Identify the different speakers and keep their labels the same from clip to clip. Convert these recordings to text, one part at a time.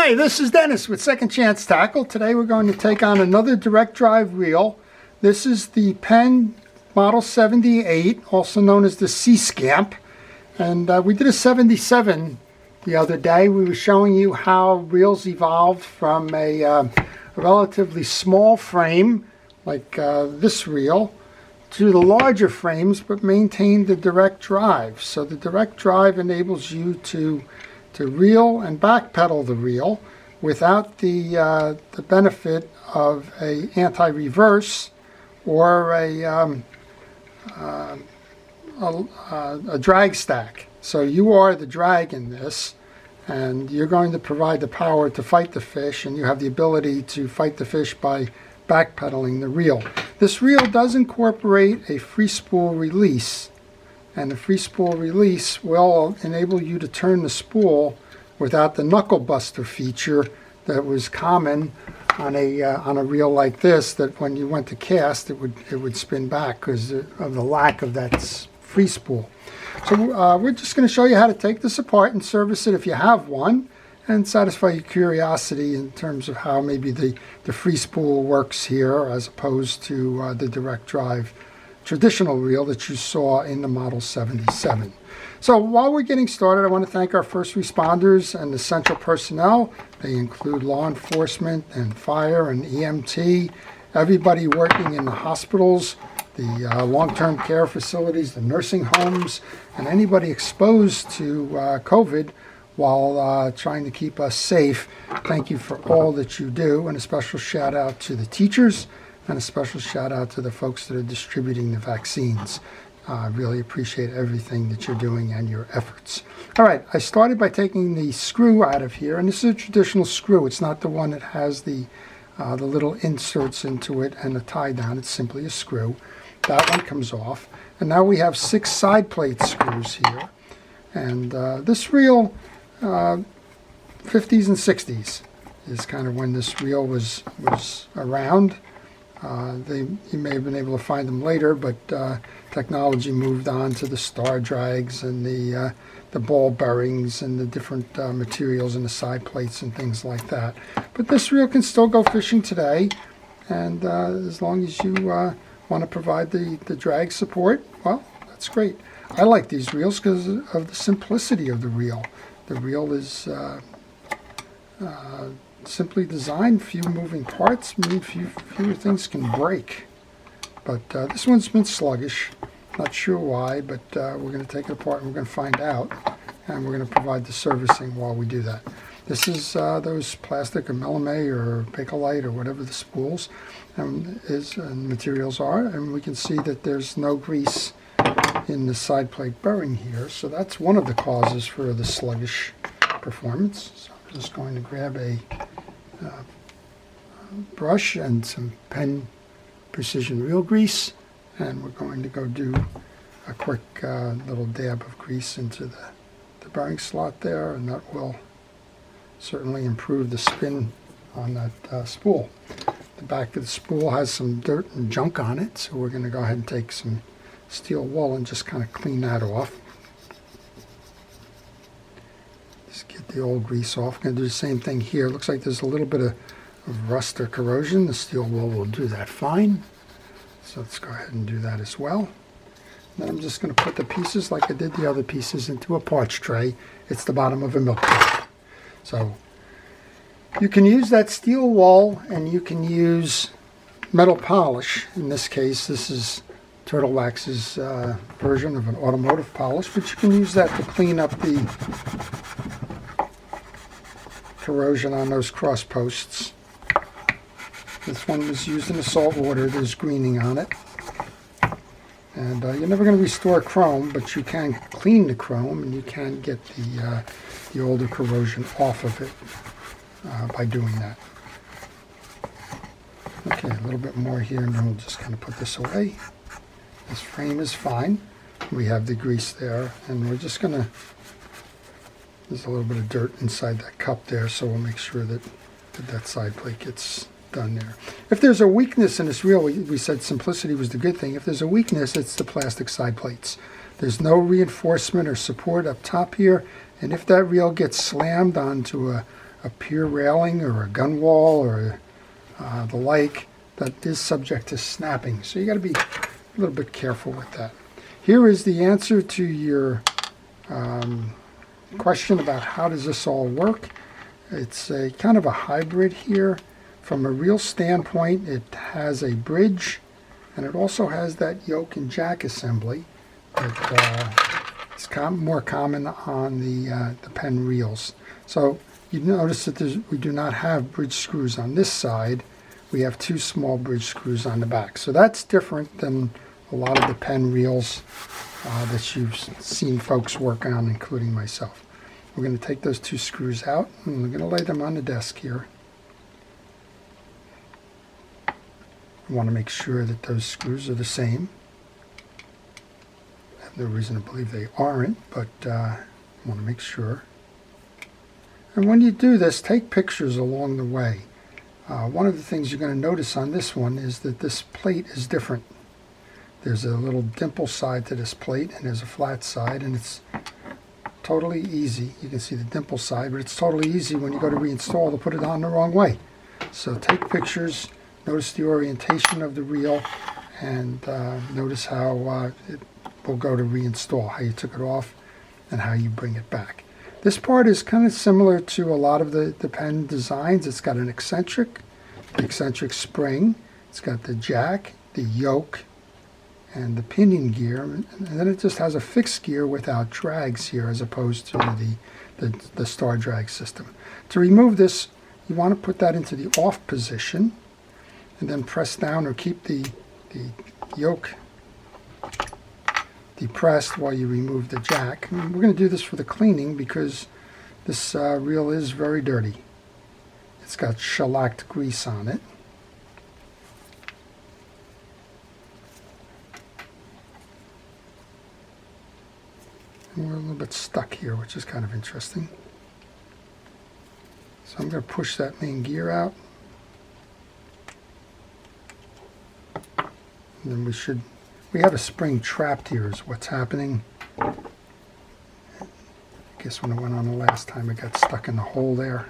Speaker 1: Hi, this is Dennis with Second Chance Tackle. Today we're going to take on another direct drive reel. This is the Penn Model 78, also known as the Sea Scamp. And we did a 77 the other day. We were showing you how reels evolved from a relatively small frame, like this reel, to the larger frames, but maintain the direct drive. So the direct drive enables you to reel and backpedal the reel without the benefit of a anti-reverse or a drag stack. So you are the drag in this, and you're going to provide the power to fight the fish, and you have the ability to fight the fish by backpedaling the reel. This reel does incorporate a free spool release, and the free spool release will enable you to turn the spool without the knuckle buster feature that was common on a reel like this, that when you went to cast it would spin back because of the lack of that free spool. So we're just going to show you how to take this apart and service it if you have one, and satisfy your curiosity in terms of how maybe the free spool works here as opposed to the direct drive traditional reel that you saw in the Model 77. So while we're getting started, I want to thank our first responders and essential personnel. They include law enforcement and fire and EMT, everybody working in the hospitals, the long-term care facilities, the nursing homes, and anybody exposed to COVID while trying to keep us safe. Thank you for all that you do, and a special shout out to the teachers, and a special shout out to the folks that are distributing the vaccines. I really appreciate everything that you're doing and your efforts. All right, I started by taking the screw out of here, and this is a traditional screw. It's not the one that has the little inserts into it and a tie down. It's simply a screw. That one comes off, and now we have 6 side plate screws here. And this reel, 50s and 60s is kind of when this reel was around. You may have been able to find them later, but technology moved on to the star drags and the ball bearings and the different materials in the side plates and things like that. But this reel can still go fishing today, and as long as you want to provide the drag support, well, that's great. I like these reels because of the simplicity of the reel. The reel is simply designed, few moving parts, fewer things can break. But this one's been sluggish. Not sure why, but we're going to take it apart and we're going to find out, and we're going to provide the servicing while we do that. This is those plastic or melamine or Bakelite or whatever the spools and materials are, and we can see that there's no grease in the side plate bearing here, so that's one of the causes for the sluggish performance. So I'm just going to grab a brush and some Penn precision reel grease, and we're going to go do a quick little dab of grease into the bearing slot there, and that will certainly improve the spin on that spool. The back of the spool has some dirt and junk on it, so we're going to go ahead and take some steel wool and just kind of clean that off. Just get the old grease off. I'm going to do the same thing here. Looks like there's a little bit of rust or corrosion. The steel wool will do that fine. So let's go ahead and do that as well. Then I'm just going to put the pieces, like I did the other pieces, into a parch tray. It's the bottom of a milk tray. So you can use that steel wool, and you can use metal polish. In this case, this is Turtle Wax's version of an automotive polish, but you can use that to clean up the corrosion on those cross posts. This one was used in the salt water. There's greening on it. And you're never going to restore chrome, but you can clean the chrome, and you can get the older corrosion off of it by doing that. Okay, a little bit more here, and then we'll just kind of put this away. This frame is fine. We have the grease there, and we're just going to, there's a little bit of dirt inside that cup there, so we'll make sure that that side plate gets done there. If there's a weakness in this reel, we said simplicity was the good thing. If there's a weakness, it's the plastic side plates. There's no reinforcement or support up top here, and if that reel gets slammed onto a a pier railing or a gun wall or the like that is subject to snapping. So you got to be a little bit careful with that. Here is the answer to your question about how does this all work. It's a kind of a hybrid here. From a reel standpoint, it has a bridge, and it also has that yoke and jack assembly that is more common on the Penn reels. So you notice that we do not have bridge screws on this side. We have two small bridge screws on the back. So that's different than a lot of the Penn reels that you've seen folks work on, including myself. We're going to take those two screws out, and we're going to lay them on the desk here. I want to make sure that those screws are the same. I have no reason to believe they aren't, but I want to make sure. And when you do this, take pictures along the way. One of the things you're going to notice on this one is that this plate is different. There's a little dimple side to this plate, and there's a flat side, and it's totally easy. You can see the dimple side, but it's totally easy when you go to reinstall to put it on the wrong way. So take pictures, notice the orientation of the reel, and notice how it will go to reinstall, how you took it off and how you bring it back. This part is kind of similar to a lot of the Penn designs. It's got an eccentric, the eccentric spring. It's got the jack, the yoke, and the pinion gear, and then it just has a fixed gear without drags here as opposed to the star drag system. To remove this, you want to put that into the off position and then press down or keep the yoke depressed while you remove the jack. And we're going to do this for the cleaning because this reel is very dirty. It's got shellacked grease on it. And we're a little bit stuck here, which is kind of interesting. So I'm going to push that main gear out. And then we have a spring trapped here is what's happening. I guess when it went on the last time it got stuck in the hole there.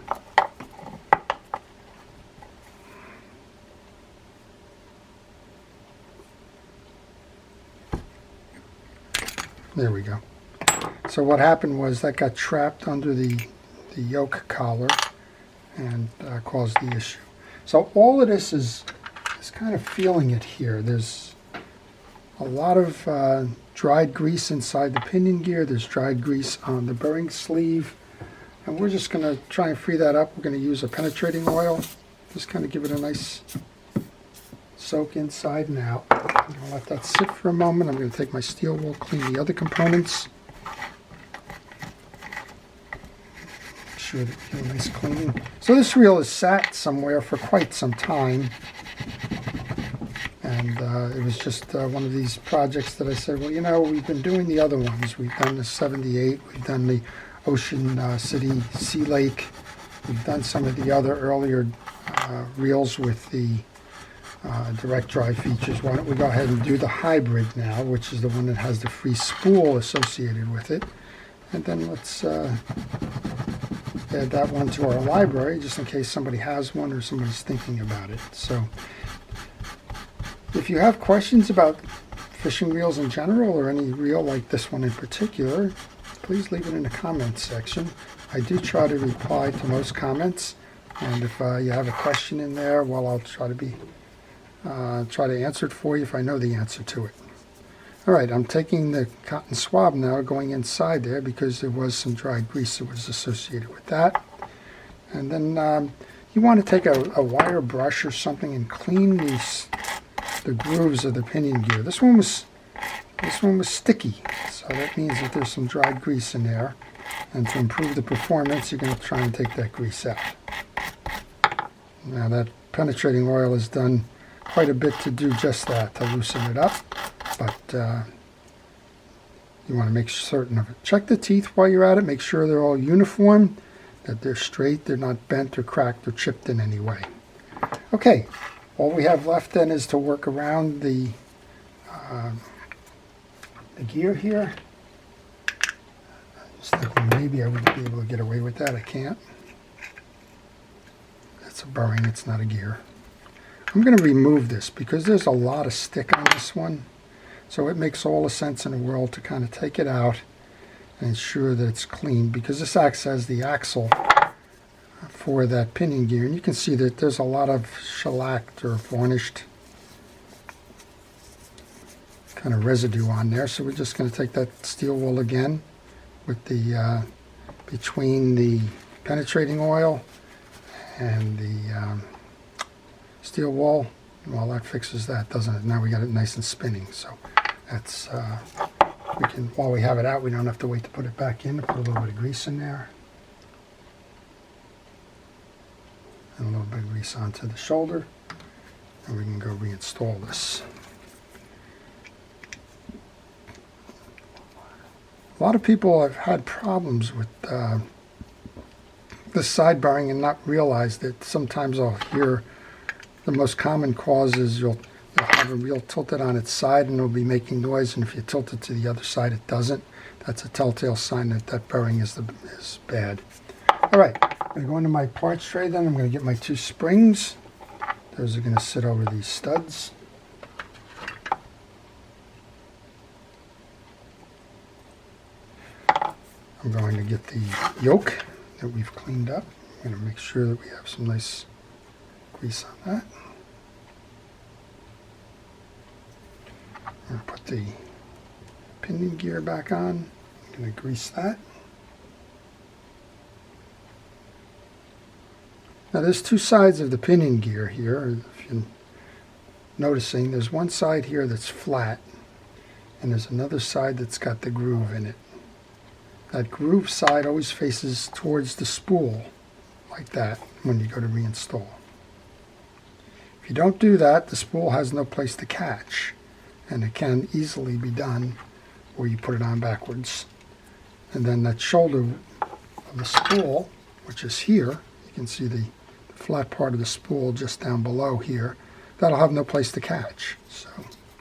Speaker 1: There we go. So what happened was that got trapped under the yoke collar and caused the issue. So all of this is kind of feeling it here. There's a lot of dried grease inside the pinion gear. There's dried grease on the bearing sleeve. And we're just going to try and free that up. We're going to use a penetrating oil. Just kind of give it a nice soak inside and out. I'm going to let that sit for a moment. I'm going to take my steel wool, clean the other components. Make sure that we get a nice cleaning. So this reel has sat somewhere for quite some time. And it was just one of these projects that I said, well, you know, we've been doing the other ones. We've done the 78, we've done the Ocean City Sea Lake, we've done some of the other earlier reels with the direct drive features. Why don't we go ahead and do the hybrid now, which is the one that has the free spool associated with it. And then let's add that one to our library, just in case somebody has one or somebody's thinking about it. So if you have questions about fishing reels in general or any reel like this one in particular, please leave it in the comments section. I do try to reply to most comments, and if you have a question in there, well, I'll try to answer it for you if I know the answer to it. All right, I'm taking the cotton swab now, going inside there because there was some dried grease that was associated with that. And then you want to take a wire brush or something and clean the grooves of the pinion gear. This one was sticky, so that means that there's some dried grease in there. And to improve the performance, you're going to try and take that grease out. Now that penetrating oil has done quite a bit to do just that, to loosen it up. But you want to make certain of it. Check the teeth while you're at it. Make sure they're all uniform, that they're straight, they're not bent or cracked or chipped in any way. Okay. All we have left then is to work around the gear here. I just think maybe I would be able to get away with that. I can't. It's a bearing, it's not a gear. I'm going to remove this because there's a lot of stick on this one. So it makes all the sense in the world to kind of take it out and ensure that it's clean, because this acts as the axle for that pinion gear. And you can see that there's a lot of shellacked or varnished kind of residue on there. So we're just going to take that steel wool again with the between the penetrating oil and the steel wool. Well, that fixes that, doesn't it? Now we got it nice and spinning. So that's we can, while we have it out, we don't have to wait to put it back in. Put a little bit of grease in there and a little bit of grease onto the shoulder, and we can go reinstall this. A lot of people have had problems with this side bearing and not realize that sometimes I'll hear the most common cause is you'll have a reel tilted on its side and it'll be making noise, and if you tilt it to the other side it doesn't. That's a telltale sign that that bearing is bad. Alright, I'm going to go into my parts tray then. I'm going to get my 2 springs. Those are going to sit over these studs. I'm going to get the yoke that we've cleaned up. I'm going to make sure that we have some nice grease on that. I'm going to put the pinion gear back on. I'm going to grease that. Now there's 2 sides of the pinion gear here. If you're noticing, there's one side here that's flat, and there's another side that's got the groove in it. That groove side always faces towards the spool, like that, when you go to reinstall. If you don't do that, the spool has no place to catch, and it can easily be done where you put it on backwards. And then that shoulder of the spool, which is here, you can see the flat part of the spool just down below here, that'll have no place to catch. So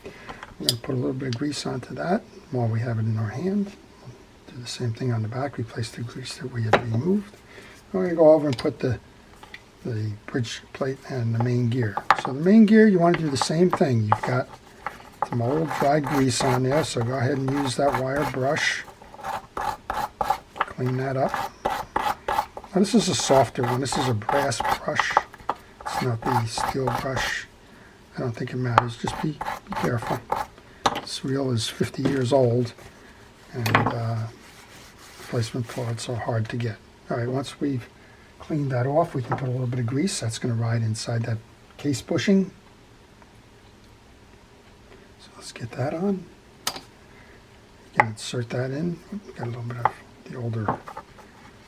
Speaker 1: I'm going to put a little bit of grease onto that while we have it in our hand. Do the same thing on the back. Replace the grease that we had removed. I'm going to go over and put the bridge plate and the main gear. So the main gear, you want to do the same thing. You've got some old dry grease on there, so go ahead and use that wire brush. Clean that up. Now this is a softer one. This is a brass brush. It's not the steel brush. I don't think it matters. Just be careful. This reel is 50 years old, and replacement parts are hard to get. Alright, once we've cleaned that off, we can put a little bit of grease. That's going to ride inside that case bushing. So let's get that on. You can insert that in. Got a little bit of the older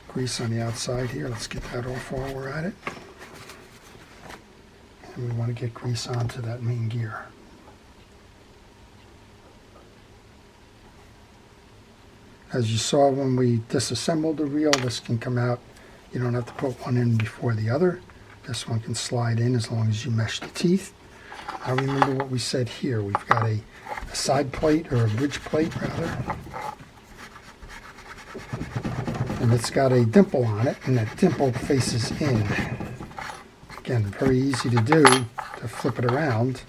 Speaker 1: grease on the outside here. Let's get that off while we're at it. And we want to get grease onto that main gear. As you saw when we disassembled the reel, this can come out. You don't have to put one in before the other. This one can slide in as long as you mesh the teeth. Now remember what we said here. We've got a side plate, or a bridge plate rather. And it's got a dimple on it, and that dimple faces in. Again, very easy to do, to flip it around,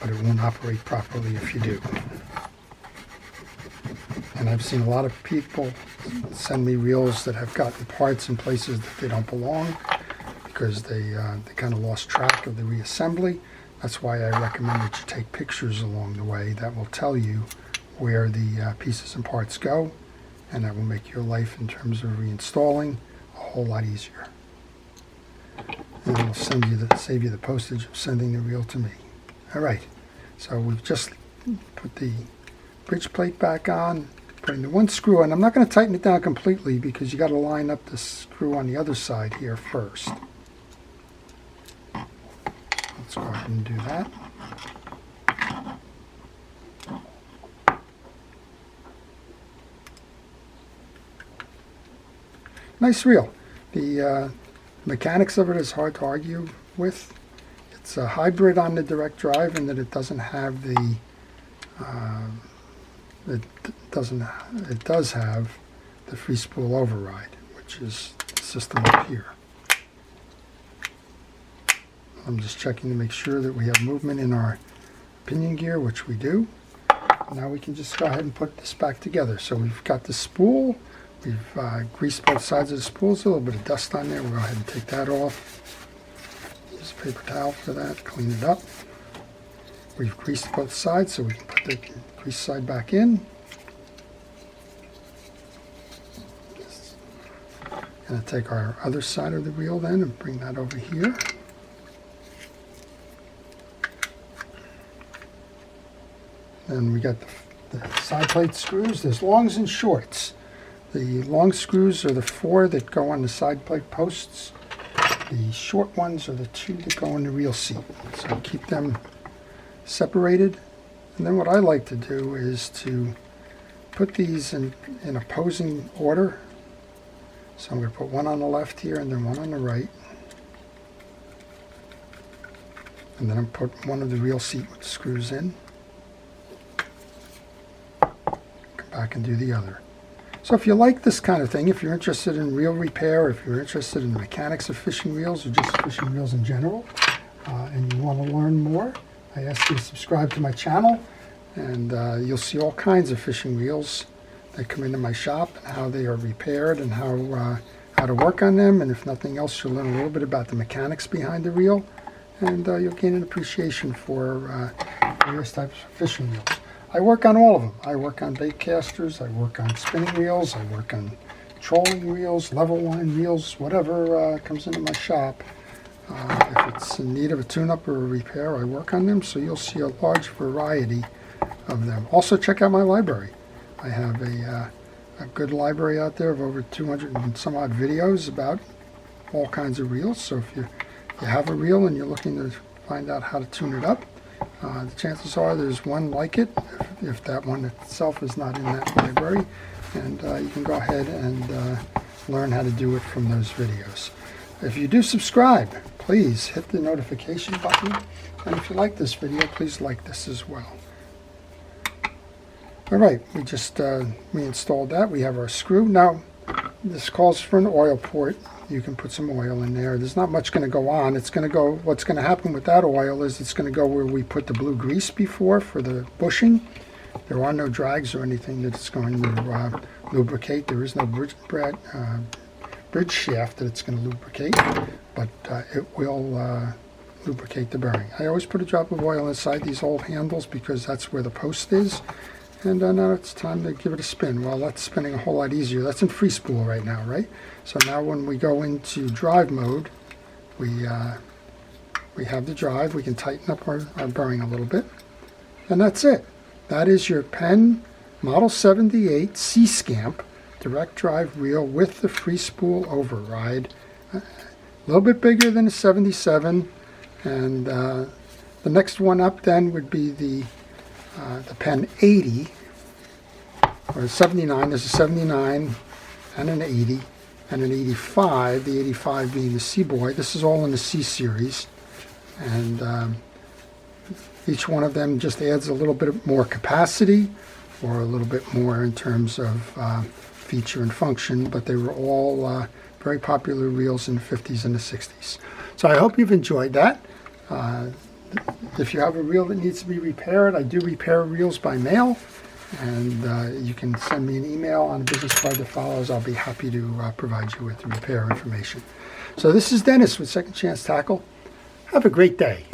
Speaker 1: but it won't operate properly if you do. And I've seen a lot of people send me reels that have gotten parts in places that they don't belong because they kind of lost track of the reassembly. That's why I recommend that you take pictures along the way. That will tell you where the pieces and parts go, and that will make your life in terms of reinstalling a whole lot easier. And it'll save you the postage of sending the reel to me. Alright, so we've just put the bridge plate back on, putting the one screw in. I'm not going to tighten it down completely because you got to line up the screw on the other side here first. Let's go ahead and do that. Nice reel. The mechanics of it is hard to argue with. It's a hybrid on the direct drive in that it doesn't have the it does have the free spool override, which is the system up here. I'm just checking to make sure that we have movement in our pinion gear, which we do. Now we can just go ahead and put this back together. So we've got the spool. We've greased both sides of the spools. A little bit of dust on there. We'll go ahead and take that off. Use a paper towel for that. Clean it up. We've greased both sides, so we can put the grease side back in. Going to take our other side of the wheel then and bring that over here. Then we got the side plate screws. There's longs and shorts. The long screws are the 4 that go on the side plate posts. The short ones are the 2 that go on the reel seat. So keep them separated. And then what I like to do is to put these in opposing order. So I'm going to put one on the left here and then one on the right. And then I'm put one of the reel seat screws in. Come back and do the other. So if you like this kind of thing, if you're interested in reel repair, if you're interested in the mechanics of fishing reels or just fishing reels in general, and you want to learn more, I ask you to subscribe to my channel, and you'll see all kinds of fishing reels that come into my shop and how they are repaired and how to work on them. And if nothing else, you'll learn a little bit about the mechanics behind the reel, and you'll gain an appreciation for various types of fishing reels. I work on all of them. I work on bait casters, I work on spinning reels, I work on trolling reels, level line reels, whatever comes into my shop. If it's in need of a tune-up or a repair, I work on them, so you'll see a large variety of them. Also, check out my library. I have a good library out there of over 200 and some odd videos about all kinds of reels. So if you have a reel and you're looking to find out how to tune it up, the chances are there's one like it, if that one itself is not in that library, and you can go ahead and learn how to do it from those videos. If you do subscribe, please hit the notification button, and if you like this video, please like this as well. Alright, we just reinstalled that. We have our screw. Now, this calls for an oil port. You can put some oil in there. There's not much going to go on. It's going to go, what's going to happen with that oil is it's going to go where we put the blue grease before for the bushing. There are no drags or anything that it's going to lubricate. There is no bridge shaft that it's going to lubricate, but it will lubricate the bearing. I always put a drop of oil inside these old handles because that's where the post is. And now it's time to give it a spin. Well, that's spinning a whole lot easier. That's in free spool right now, right? So now when we go into drive mode, we have the drive. We can tighten up our bearing a little bit. And that's it. That is your Penn Model 78 Sea Scamp direct drive reel with the free spool override. A little bit bigger than a 77. And the next one up then would be the Penn 80, or 79. There's a 79 and an 80 and an 85, the 85 being the Sea Boy. This is all in the C series, and each one of them just adds a little bit more capacity or a little bit more in terms of feature and function, but they were all very popular reels in the 50s and the 60s. So I hope you've enjoyed that. If you have a reel that needs to be repaired, I do repair reels by mail, and you can send me an email on a business card that follows. I'll be happy to provide you with repair information. So this is Dennis with Second Chance Tackle. Have a great day.